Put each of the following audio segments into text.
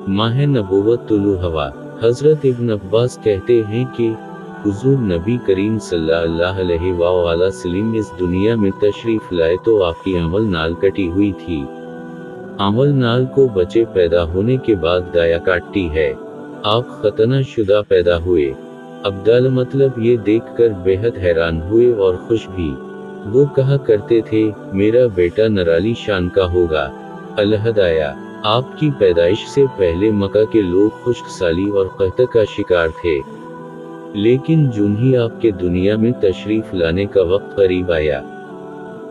माह नबूवत तुलू हवा। हजरत इब्न अब्बास कहते हैं कि हुजूर नबी करीम सल्लल्लाहु अलैहि वसल्लम इस दुनिया में तशरीफ लाए तो आपकी अमल नाल कटी हुई थी। अमल नाल को बच्चे पैदा होने के बाद दाया काटती है। आप खतना शुदा पैदा हुए। अब्दाल मतलब ये देखकर बेहद हैरान हुए और खुश भी। वो कहा करते थे, मेरा बेटा नराली शान का होगा। अलहदाया, आपकी पैदाइश से पहले मक्का के लोग खुश्क साली और कहत का शिकार थे। लेकिन जून ही आपके दुनिया में तशरीफ लाने का वक्त करीब आया,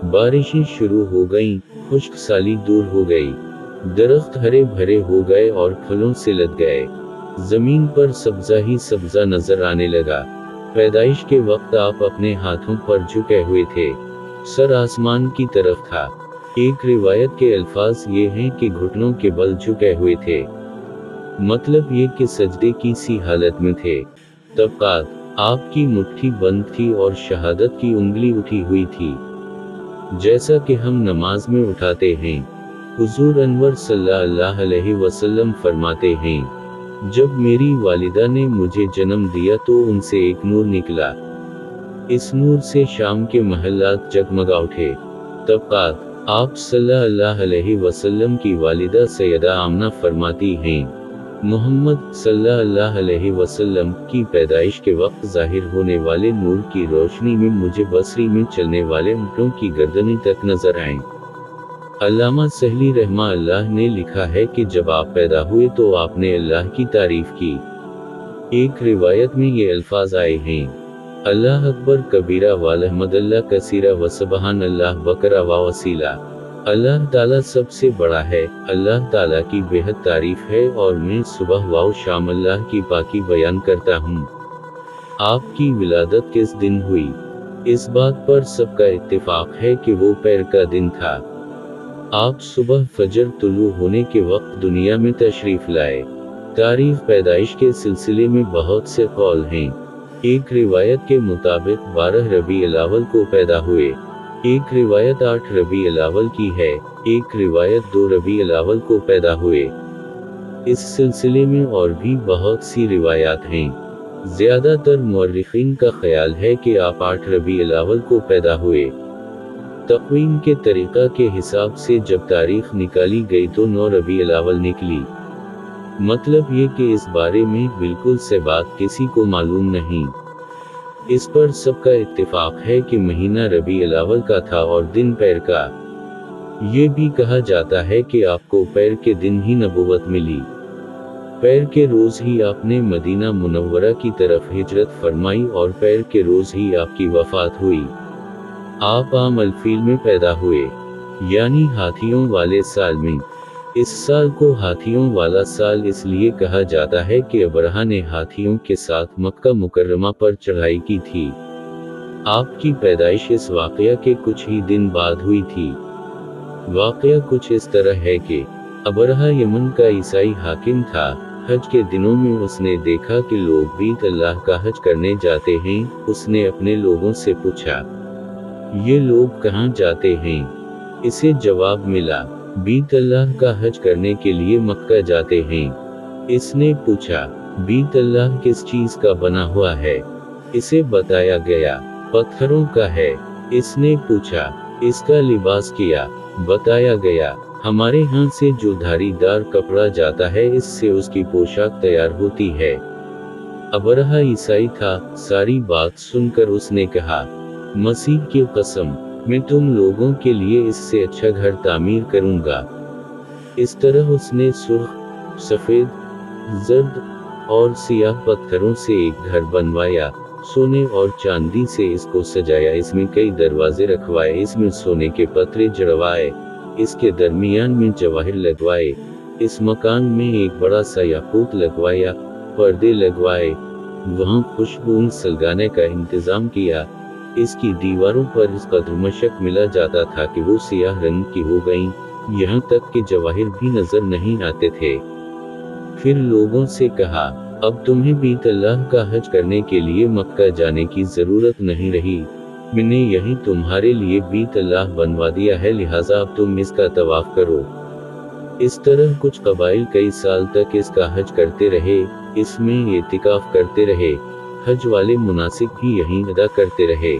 बारिशें शुरू हो गईं, खुश्क साली दूर हो गई, दरख्त हरे भरे हो गए और फलों से लद गए, जमीन पर सब्जा ही सब्जा नजर आने लगा। पैदाइश के वक्त आप अपने हाथों पर झुके हुए थे, सर आसमान की तरफ था। एक रिवायत के अल्फाज ये हैं कि घुटनों के बल झुके हुए थे, मतलब ये कि सजदे की सी हालत में थे। तबकात, आपकी मुट्ठी बंद थी और शहादत की उंगली उठी हुई थी, जैसा कि हम नमाज में उठाते हैं। हुजूर अनवर सल्लल्लाहु अलैहि वसल्लम फरमाते हैं, जब मेरी वालिदा ने मुझे जन्म दिया तो उनसे एक नूर निकला। इस नूर से शाम के महल्लात जगमगा उठे। तबकात, आप सल्लल्लाहु अलैहि वसल्लम की वालिदा सैयदा आमना फरमाती हैं, मोहम्मद सल्लल्लाहु अलैहि वसल्लम की पैदाइश के वक्त जाहिर होने वाले नूर की रोशनी में मुझे बसरी में चलने वाले ऊँटों की गर्दनें तक नजर आईं। अल्लामा सहली रहमा अल्लाह ने लिखा है कि जब आप पैदा हुए तो आपने अल्लाह की तारीफ की। एक रिवायत में ये अल्फाज आए हैं, अल्लाह अकबर कबीरा वल्हमदुल्लाह कसीरा व सुबहान अल्लाह बकरा व वसीला। अल्लाह ताला सबसे बड़ा है, अल्लाह ताला की बेहद तारीफ है और मैं सुबह व शाम अल्लाह की पाकी बयान करता हूँ। आपकी विलादत किस दिन हुई? इस बात पर सबका इत्तिफाक है कि वो पैर का दिन था। आप सुबह फजर तुलू होने के वक्त दुनिया में तशरीफ लाए। तारीख पैदाइश के सिलसिले में बहुत से कौल हैं। एक रिवायत के मुताबिक 12 रबी अल-अव्वल को पैदा हुए, एक रिवायत 8 रबी अल-अव्वल की है, एक रिवायत 2 रबी अल-अव्वल को पैदा हुए। इस सिलसिले में और भी बहुत सी रिवायात हैं। ज़्यादातर मुअर्रिखीन का ख्याल है कि आप 8 रबी अल-अव्वल को पैदा हुए। तक़वीम के तरीक़ा के हिसाब से जब तारीख निकाली गई तो 9 रबी अल-अव्वल निकली। मतलब ये कि इस बारे में बिल्कुल से बात किसी को मालूम नहीं। इस पर सबका इत्तिफाक है कि महीना रबी अल-अव्वल का था और दिन पैर का। ये भी कहा जाता है कि आपको पैर के दिन ही नबूवत मिली। पैर के रोज़ ही आपने मदीना मुनव्वरा की तरफ हिजरत फरमाई और पैर के रोज़ ही आपकी वफ़ात हुई। आप आम अल-फील में पैदा हुए, यानी हाथियों वाले साल में। इस साल को हाथियों वाला साल इसलिए कहा जाता है कि अबरहा ने हाथियों के साथ मक्का मुकर्रमा पर चढ़ाई की थी। आपकी पैदाइश इस वाक़या के कुछ ही दिन बाद हुई थी। वाक़या कुछ इस तरह है कि अबरहा यमन का ईसाई हाकिम था। हज के दिनों में उसने देखा कि लोग बीत अल्लाह का हज करने जाते हैं। उसने अपने लोगों से पूछा, ये लोग कहाँ जाते हैं? इसे जवाब मिला, बीत अल्लाह का हज करने के लिए मक्का जाते हैं। इसने पूछा, बीत अल्लाह किस चीज़ का बना हुआ है? इसे बताया गया, पत्थरों का है। इसने पूछा, इसका लिबास किया? बताया गया, हमारे यहाँ से जो धारीदार कपड़ा जाता है इससे उसकी पोशाक तैयार होती है। अबरहा ईसाई था। सारी बात सुनकर उसने कहा, मसीह की कसम, मैं तुम लोगों के लिए इससे अच्छा घर तामीर करूंगा। इस तरह उसने सुर्ख, सफ़ेद, जर्द और सियाह पत्थरों से एक घर बनवाया। सोने और चांदी से इसको सजाया। इसमें कई दरवाजे रखवाए। इसमें सोने के पत्रे जड़वाए। इसके दरमियान में जवाहिर लगवाए। इस मकान में एक बड़ा सा याकूत लगवाया। पर्दे लगवाए। वहाँ खुशबू सलगाने का इंतज़ाम किया। इसकी दीवारों पर इस कदर मशक मिला जाता था कि वो सियाह रंग की हो गईं, यहाँ तक कि जवाहिर भी नजर नहीं आते थे। फिर लोगों से कहा, अब तुम्हें बीत अल्लाह का हज करने के लिए मक्का जाने की जरूरत नहीं रही। मैंने यही तुम्हारे लिए बीत अल्लाह बनवा दिया है, लिहाजा अब तुम इसका तवाफ करो। इस तरह कुछ कबाइल कई साल तक इसका हज करते रहे, इसमें एतिकाफ करते रहे। हज वाले मुनासिक भी यहीं अदा करते रहे।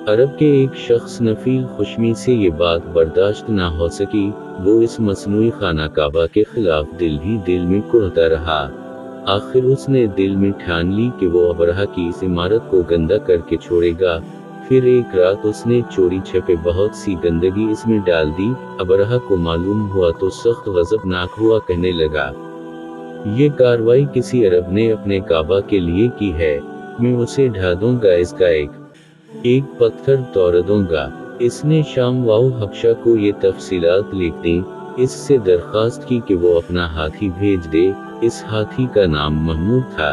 अरब के एक शख्स नफील खुशमी से ये बात बर्दाश्त ना हो सकी, वो इस मसनूई खाना काबा के खिलाफ दिल ही दिल में कुढ़ता रहा। आखिर उसने दिल में ठान ली कि वो अबरहा की इस इमारत को गंदा करके छोड़ेगा। फिर एक रात उसने चोरी छपे बहुत सी गंदगी इसमें डाल दी। अबरहा को मालूम हुआ तो सख्त गज़बनाक हुआ, कहने लगा, ये कार्रवाई किसी अरब ने अपने काबा के लिए की है, मैं उसे ढा दूंगा, इसका एक पत्थर तोड़ दूंगा। इसने शाम वाओ हबशा को ये तफसीलात लिख दी। इससे दरख्वास्त की कि वो अपना हाथी भेज दे। इस हाथी का नाम महमूद था।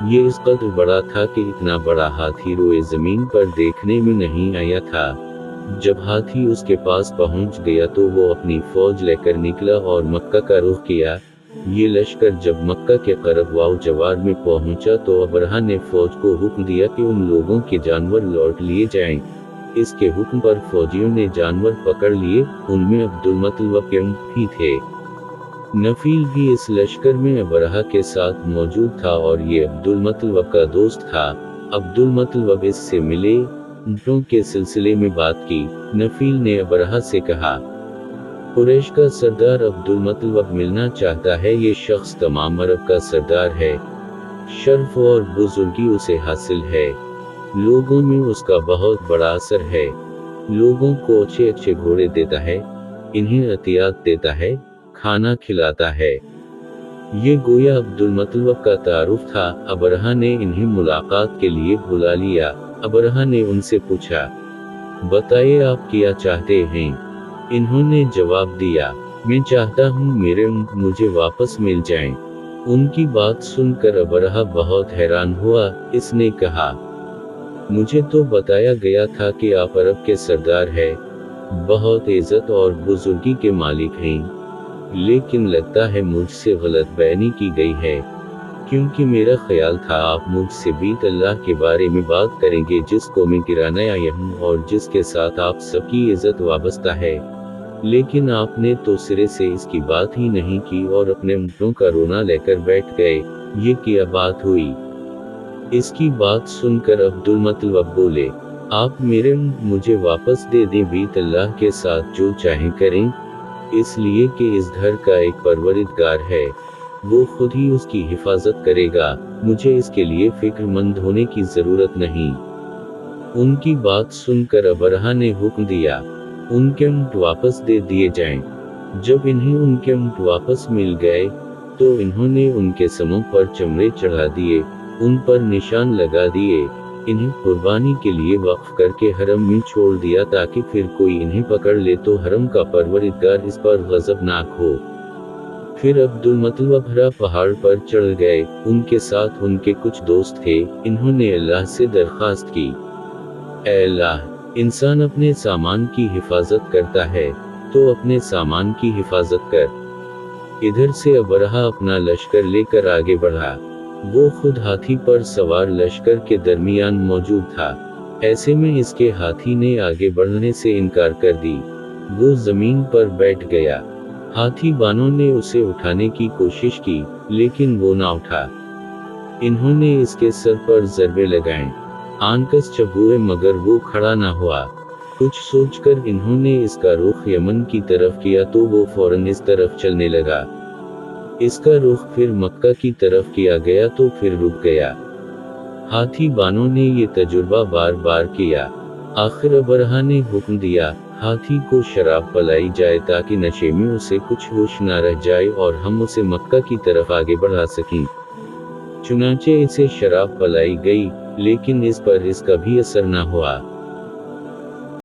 ये इस कदर बड़ा था कि इतना बड़ा हाथी रोए जमीन पर देखने में नहीं आया था। जब हाथी उसके पास पहुंच गया तो वो अपनी फौज लेकर निकला और मक्का का रुख किया। ये लश्कर जब मक्का के करीब वाओ जवार में पहुंचा तो अबरहा ने फौज को हुक्म दिया कि उन लोगों के जानवर लौट लिए जाएं। इसके हुक्म पर फौजियों ने जानवर पकड़ लिए, उनमें अब्दुल मतलब के ऊँट भी थे। नफील भी इस लश्कर में अबरहा के साथ मौजूद था और ये अब्दुल मतलब का दोस्त था। अब्दुल मतलब इससे मिले, ऊँटों के सिलसिले में बात की। नफील ने अबरहा से कहा, कुरैश का सरदार अब्दुल मतलब मिलना चाहता है। ये शख्स तमाम अरब का सरदार है, शर्फ और बुजुर्गी उसे हासिल है, लोगों में उसका बहुत बड़ा असर है, लोगों को अच्छे अच्छे घोड़े देता है, इन्हें अतियात देता है, खाना खिलाता है। ये गोया अब्दुल मतलब का तारुफ था। अबरहा ने इन्हें मुलाकात के लिए बुला लिया। अबरहा ने उनसे पूछा, बताइए आप क्या चाहते हैं? इन्होंने जवाब दिया, मैं चाहता हूँ मेरे ऊँट मुझे वापस मिल जाएं। उनकी बात सुनकर अबरहा बहुत हैरान हुआ। इसने कहा, मुझे तो बताया गया था कि आप अरब के सरदार हैं, बहुत इज्जत और बुजुर्गी के मालिक हैं, लेकिन लगता है मुझसे गलतफहमी की गई है, क्योंकि मेरा ख्याल था आप मुझसे बीत अल्लाह के बारे में बात करेंगे, जिसको मैं गिराने आया हूँ और जिसके साथ आप सबकी इज्जत वाबस्ता है। लेकिन आपने तो सिरे से इसकी बात ही नहीं की और अपने ऊँटों का रोना लेकर बैठ गए। ये क्या बात हुई? इसकी बात सुनकर अब्दुल मतलब बोले, आप मेरे ऊँट मुझे वापस दे दें, बीत अल्लाह के साथ जो चाहें करें, इसलिए कि इस घर का एक परवरिदगार है, वो खुद ही उसकी हिफाजत करेगा, मुझे इसके लिए फिक्रमंद होने की जरूरत नहीं। उनकी बात सुनकर अबरहा ने हुक्म दिया, उनके ऊँट वापस दे दिए जाएं। जब इन्हें उनके ऊँट वापस मिल गए तो इन्होंने उनके समों पर चमड़े चढ़ा दिए, उन पर निशान लगा दिए, इन्हें कुर्बानी के लिए वक्फ करके हरम में छोड़ दिया ताकि फिर कोई इन्हें पकड़ ले तो हरम का परवरिदगार इस पर गज़बनाक हो। फिर अब्दुल मतलब हरा पहाड़ पर चढ़ गए। उनके साथ उनके कुछ दोस्त थे। इन्होंने अल्लाह से दरख्वास्त की, ऐ अल्लाह, इंसान अपने सामान की हिफाजत करता है तो अपने सामान की हिफाजत कर। इधर से अबरहा अपना लश्कर लेकर आगे बढ़ा। वो खुद हाथी पर सवार लश्कर के दरमियान मौजूद था। ऐसे में इसके हाथी ने आगे बढ़ने से इनकार कर दी। वो जमीन पर बैठ गया। हाथी बानों ने उसे उठाने की कोशिश की, लेकिन वो ना उठा। इन्होंने इसके सर पर ज़रबे लगाए, आनकस चबुए, मगर वो खड़ा ना हुआ। कुछ सोचकर इन्होंने इसका रुख यमन की तरफ किया तो वो फौरन इस तरफ चलने लगा। इसका रुख फिर मक्का की तरफ किया गया तो फिर रुक गया। हाथी बानों ने ये तजुर्बा बार बार किया। आखिर अबरहा ने हुक्म दिया, हाथी को शराब पिलाई जाए ताकि नशे में उसे कुछ होश न रह जाए और हम उसे मक्का की तरफ आगे बढ़ा सकें। चुनांचे इसे शराब पिलाई गई, लेकिन इस पर इसका भी असर न हुआ।